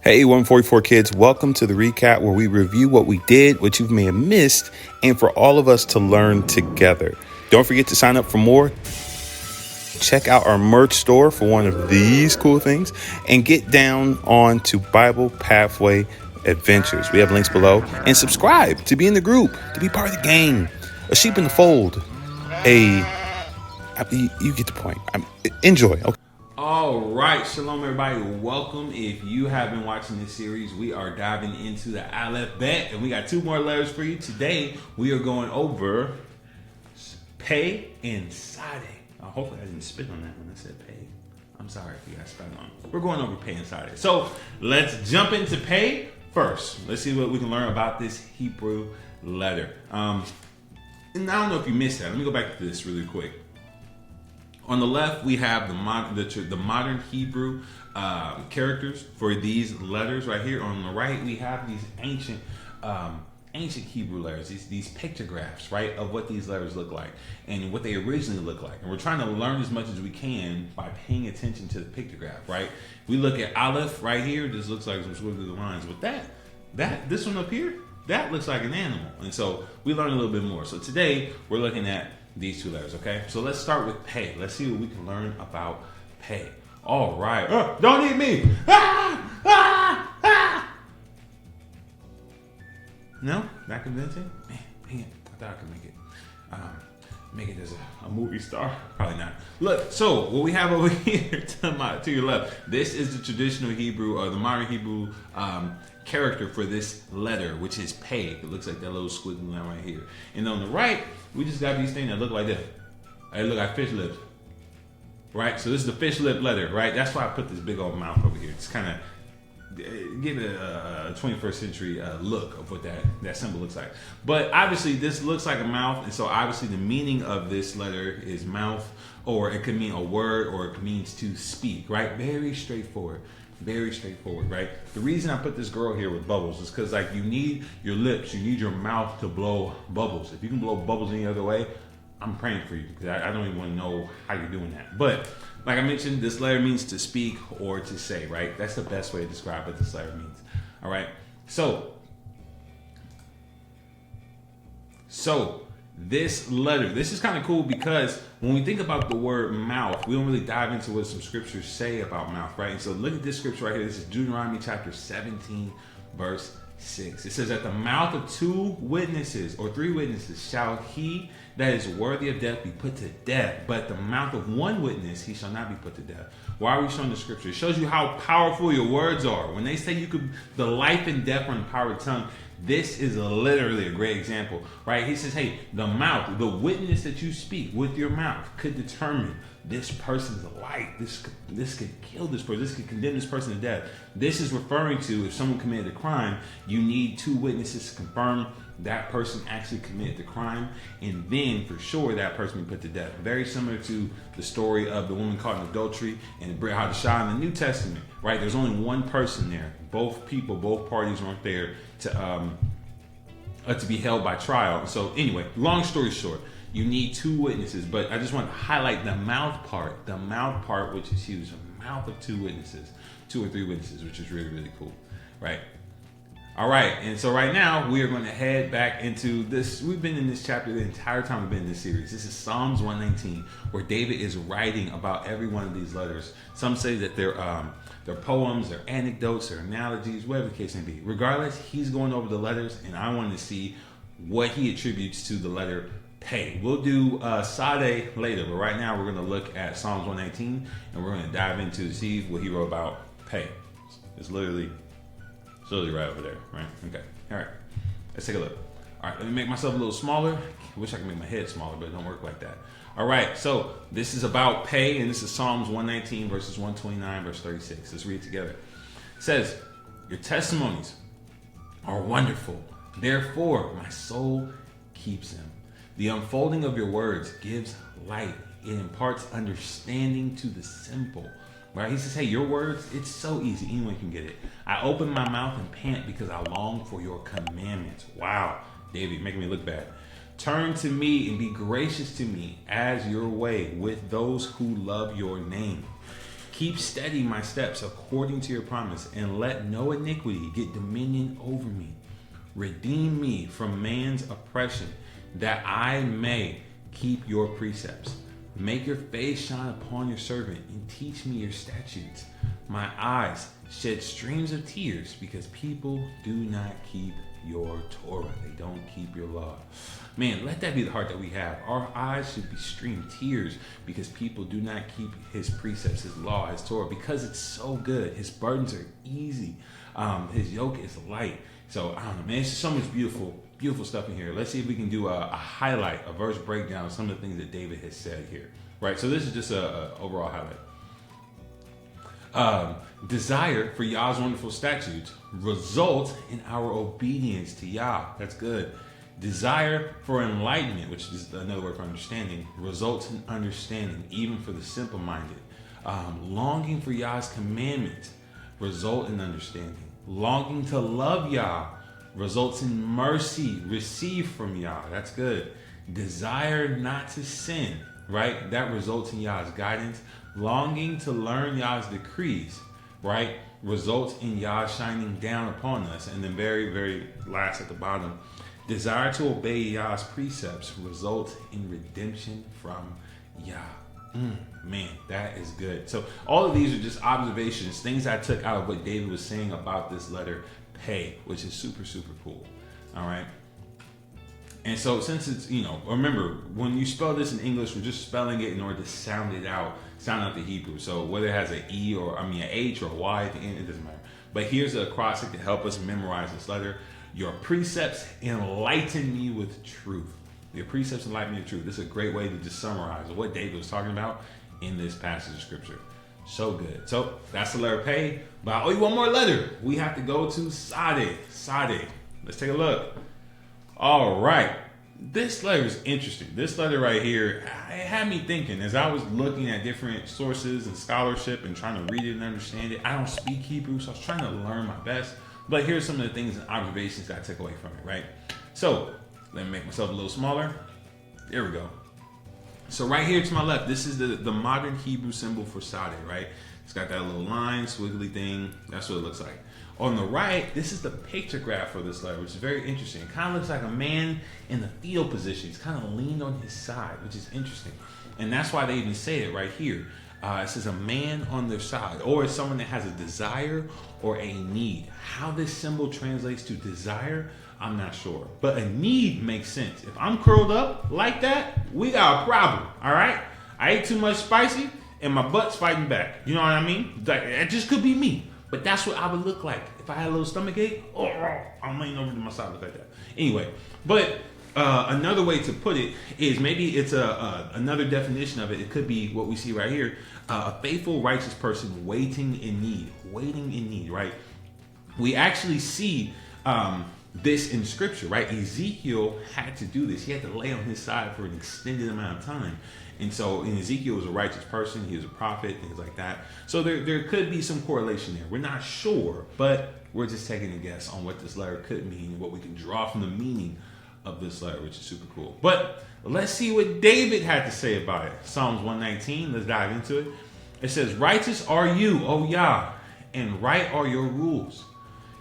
Hey, 144 kids, welcome to the recap where we review what we did, what you may have missed, and for all of us to learn together. Don't forget to sign up for more. Check out our merch store for one of these cool things and get down on to Bible Pathway Adventures. We have links below, and subscribe to be in the group, to be part of the gang, a sheep in the fold, you get the point. Enjoy. Okay. All right, shalom everybody, welcome. If you have been watching this series, we are diving into the alphabet, and we got two more letters for you. Today, we are going over Pey and Tsade. Hopefully I didn't spit on that when I said Pey. I'm sorry if you guys spit on it. We're going over Pey and Tsade. So let's jump into Pey first. Let's see what we can learn about this Hebrew letter. And I don't know if you missed that. Let me go back to this really quick. On the left, we have the modern Hebrew characters for these letters right here. On the right, we have these ancient Hebrew letters, these pictographs, right, of what these letters look like and what they originally look like. And we're trying to learn as much as we can by paying attention to the pictograph, right? We look at Aleph right here. This looks like some squiggly lines. With this one up here, that looks like an animal. And so we learn a little bit more. So today, we're looking at these two letters, okay? So let's start with Pey. Let's see what we can learn about Pey. All right. Don't eat me! No? Not convincing? Man, dang it. I thought I could make it as a movie star. Probably not. Look, so what we have over here to your left, this is the traditional Hebrew, or the modern Hebrew character for this letter, which is Pey. It looks like that little squiggly line right here. And on the right, we just got these things that look like this. They look like fish lips. Right? So this is the fish lip letter, right? That's why I put this big old mouth over here. It's kind of give it a 21st century look of what that symbol looks like. But obviously this looks like a mouth, and so obviously the meaning of this letter is mouth, or it could mean a word, or it means to speak, right? Very straightforward. Very straightforward, right? The reason I put this girl here with bubbles is because, like, you need your lips, you need your mouth to blow bubbles. If you can blow bubbles any other way, I'm praying for you, because I don't even want to know how you're doing that. But like I mentioned, this letter means to speak or to say, right? That's the best way to describe what this letter means. All right. So this letter, this is kind of cool, because when we think about the word mouth, we don't really dive into what some scriptures say about mouth, right? And so look at this scripture right here. This is Deuteronomy chapter 17, verse 6. It says, at the mouth of two witnesses or three witnesses shall he that is worthy of death be put to death, but the mouth of one witness he shall not be put to death. Why are we showing the scripture? It shows you how powerful your words are. When they say you could, the life and death are in the power of the tongue, this is literally a great example, right? He says, hey, the mouth, the witness that you speak with your mouth could determine this person's life. This could kill this person. This could condemn this person to death. This is referring to, if someone committed a crime, you need two witnesses to confirm that person actually committed the crime, and then for sure that person be put to death. Very similar to the story of the woman caught in adultery and Brit Hadashah in the New Testament, right? There's only one person there. Both parties weren't there to be held by trial. So anyway, long story short, you need two witnesses, but I just want to highlight the mouth part, which is huge. The mouth of two witnesses, two or three witnesses, which is really, really cool, right? All right, and so right now we are going to head back into this. We've been in this chapter the entire time we've been in this series. This is Psalms 119, where David is writing about every one of these letters. Some say that they're poems, they're anecdotes, they're analogies, whatever the case may be. Regardless, he's going over the letters, and I wanted to see what he attributes to the letter Pey. We'll do Tsade later, but right now we're going to look at Psalms 119, and we're going to dive into to see what he wrote about Pey. It's literally right over there, right? Okay. All right. Let's take a look. All right. Let me make myself a little smaller. I wish I could make my head smaller, but it don't work like that. All right. So this is about Pey, and this is Psalms 119, verses 129, verse 36. Let's read it together. It says, your testimonies are wonderful. Therefore, my soul keeps them. The unfolding of your words gives light. It imparts understanding to the simple. Right? He says, hey, your words, it's so easy. Anyone can get it. I open my mouth and pant because I long for your commandments. Wow. David, making me look bad. Turn to me and be gracious to me as your way with those who love your name. Keep steady my steps according to your promise, and let no iniquity get dominion over me. Redeem me from man's oppression, that I may keep your precepts. Make your face shine upon your servant, and teach me your statutes. My eyes shed streams of tears, because people do not keep your Torah. They don't keep your law. Man, let that be the heart that we have. Our eyes should be streaming tears because people do not keep his precepts, his law, his Torah, because it's so good. His burdens are easy. His yoke is light. So I don't know, man, it's just so much beautiful stuff in here. Let's see if we can do a highlight, a verse breakdown of some of the things that David has said here. Right, so this is just a overall highlight. Desire for Yah's wonderful statutes results in our obedience to Yah. That's good. Desire for enlightenment, which is another word for understanding, results in understanding, even for the simple-minded. Longing for Yah's commandments result in understanding. Longing to love Yah results in mercy received from Yah. That's good. Desire not to sin, right? That results in Yah's guidance. Longing to learn Yah's decrees, right, results in Yah shining down upon us. And then very, very last at the bottom, desire to obey Yah's precepts results in redemption from Yah. Man, that is good. So all of these are just observations, things I took out of what David was saying about this letter Pey, which is super, super cool. All right. And so since it's, remember, when you spell this in English, we're just spelling it in order to sound out the Hebrew. So whether it has an E or, an H or a Y at the end, it doesn't matter. But here's a acrostic to help us memorize this letter. Your precepts enlighten me with truth. Your precepts enlighten me with truth. This is a great way to just summarize what David was talking about in this passage of scripture. So good. So that's the letter Pey. But I owe you one more letter. We have to go to Tsade. Tsade. Let's take a look. All right. This letter is interesting. This letter right here, it had me thinking as I was looking at different sources and scholarship and trying to read it and understand it. I don't speak Hebrew, so I was trying to learn my best. But here's some of the things and observations that I took away from it, right? So let me make myself a little smaller. There we go. So right here to my left, this is the modern Hebrew symbol for Tsade, right? It's got that little line, squiggly thing. That's what it looks like. On the right, this is the pictograph for this letter, which is very interesting. It kind of looks like a man in the fetal position. He's kind of leaned on his side, which is interesting. And that's why they even say it right here. It says a man on their side, or it's someone that has a desire or a need. How this symbol translates to desire, I'm not sure. But a need makes sense. If I'm curled up like that, we got a problem, all right? I ate too much spicy and my butt's fighting back. You know what I mean? Like, it just could be me. But that's what I would look like. If I had a little stomach ache, I'm laying over to my side, look like that. Anyway, but another way to put it is maybe it's another definition of it. It could be what we see right here. A faithful, righteous person waiting in need, right? We actually see this in scripture, right? Ezekiel had to do this. He had to lay on his side for an extended amount of time. And so in Ezekiel was a righteous person. He was a prophet, things like that. So there could be some correlation there. We're not sure, but we're just taking a guess on what this letter could mean and what we can draw from the meaning of this letter, which is super cool. But let's see what David had to say about it. Psalms 119, let's dive into it. It says, righteous are you, O Yah, and right are your rules.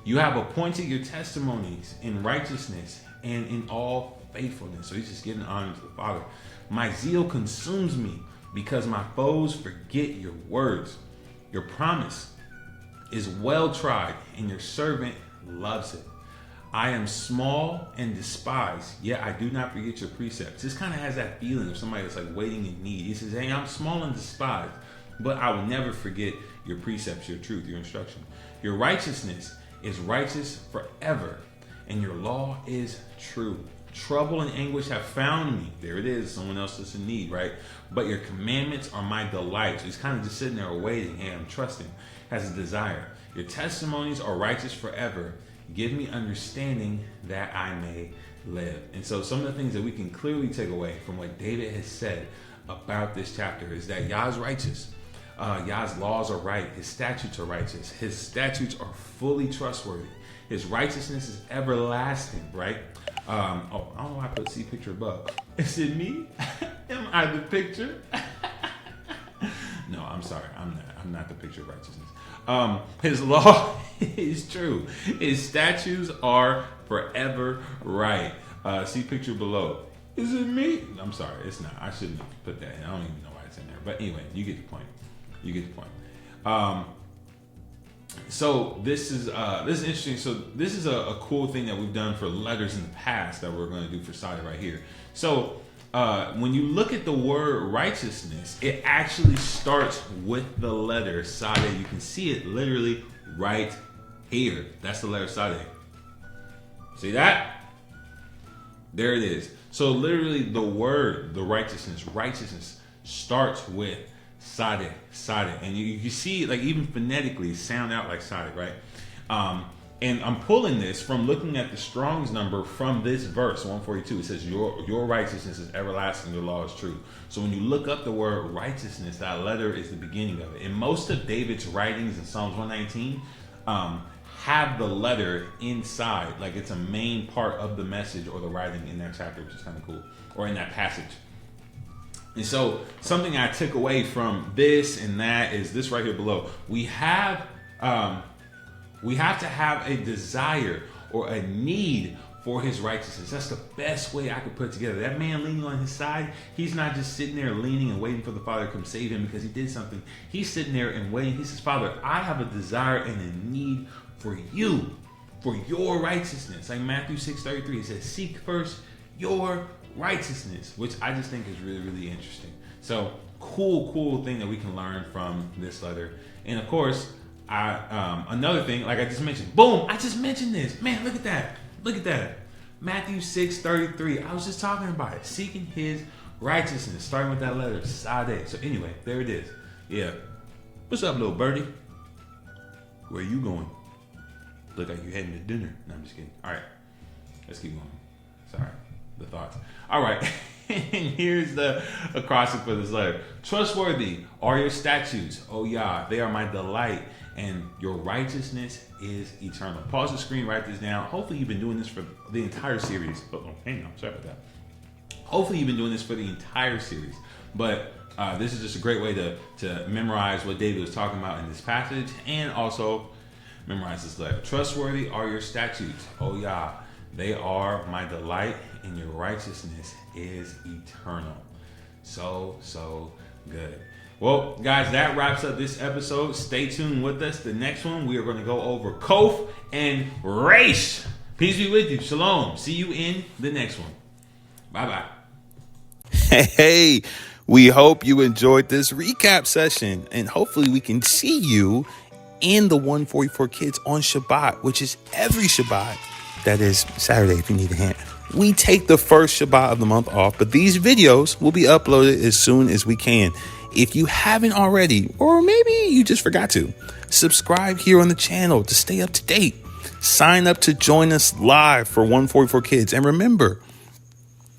You have appointed your testimonies in righteousness and in all faithfulness. So he's just giving honor to the Father. My zeal consumes me because my foes forget your words. Your promise is well tried and your servant loves it. I am small and despised, yet I do not forget your precepts. This kind of has that feeling of somebody that's like waiting in need. He says, hey, I'm small and despised, but I will never forget your precepts, your truth, your instruction. Your righteousness is righteous forever, and your law is true. Trouble and anguish have found me. There it is, someone else that's in need, right? But your commandments are my delight. So he's kind of just sitting there waiting. Hey, I'm trusting, has a desire. Your testimonies are righteous forever. Give me understanding that I may live. And so some of the things that we can clearly take away from what David has said about this chapter is that Yah's righteous. Yah's laws are right. His statutes are righteous. His statutes are fully trustworthy. His righteousness is everlasting, right? I don't know why I put see picture above. Is it me? Am I the picture? No, I'm sorry. I'm not the picture of righteousness. His law is true. His statutes are forever right. See picture below. Is it me? I'm sorry, it's not. I shouldn't have put that in. I don't even know why it's in there. But anyway, you get the point. So this is interesting. So this is a cool thing that we've done for letters in the past that we're going to do for Tsade right here. So when you look at the word righteousness, it actually starts with the letter Tsade. You can see it literally right here. That's the letter Tsade. See that? There it is. So literally the word, the righteousness starts with Tsade. And you see, like, even phonetically sound out like Tsade, right? And I'm pulling this from looking at the Strong's number from this verse, 142. It says, your righteousness is everlasting, your law is true. So when you look up the word righteousness, that letter is the beginning of it. And most of David's writings in Psalms 119 have the letter inside, like it's a main part of the message or the writing in that chapter, which is kind of cool, or in that passage. And so something I took away from this and that is this right here below. We have to have a desire or a need for his righteousness. That's the best way I could put it together. That man leaning on his side, he's not just sitting there leaning and waiting for the Father to come save him because he did something. He's sitting there and waiting. He says, Father, I have a desire and a need for you, for your righteousness. Like Matthew 6:33, it says, seek first your righteousness, which I just think is really, really interesting. So cool thing that we can learn from this letter. And of course, another thing, like I just mentioned, boom, I just mentioned this. Man, look at that. Matthew 6:33. I was just talking about it. Seeking his righteousness, starting with that letter, Tsade. So anyway, there it is. Yeah. What's up, little birdie? Where you going? Look like you're heading to dinner. No, I'm just kidding. All right, let's keep going. Sorry, the thoughts. All right, and here's the acrostic for this letter. Trustworthy are your statutes, O Yah. They are my delight, and your righteousness is eternal. Pause the screen, write this down. Hopefully you've been doing this for the entire series. Hang on, sorry about that. Hopefully you've been doing this for the entire series. But this is just a great way to memorize what David was talking about in this passage, and also memorize this letter. Trustworthy are your statutes, O Yah. They are my delight, and your righteousness is eternal. So good. Well, guys, that wraps up this episode. Stay tuned with us. The next one, we are going to go over Kof and Resh. Peace be with you. Shalom. See you in the next one. Bye-bye. Hey, we hope you enjoyed this recap session, and hopefully we can see you in the 144 Kids on Shabbat, which is every Shabbat. That is Saturday, if you need a hint. We take the first Shabbat of the month off, but these videos will be uploaded as soon as we can. If you haven't already, or maybe you just forgot to, subscribe here on the channel to stay up to date. Sign up to join us live for 144 Kids. And remember,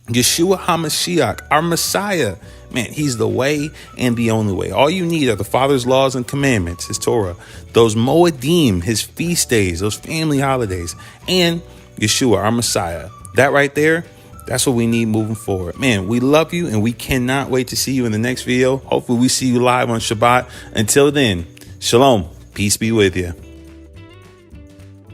Yeshua HaMashiach, our Messiah, man, he's the way and the only way. All you need are the Father's laws and commandments, his Torah, those Moedim, his feast days, those family holidays, and Yeshua, our Messiah. That right there, that's what we need moving forward. Man, we love you, and we cannot wait to see you in the next video. Hopefully we see you live on Shabbat. Until then, shalom. Peace be with you.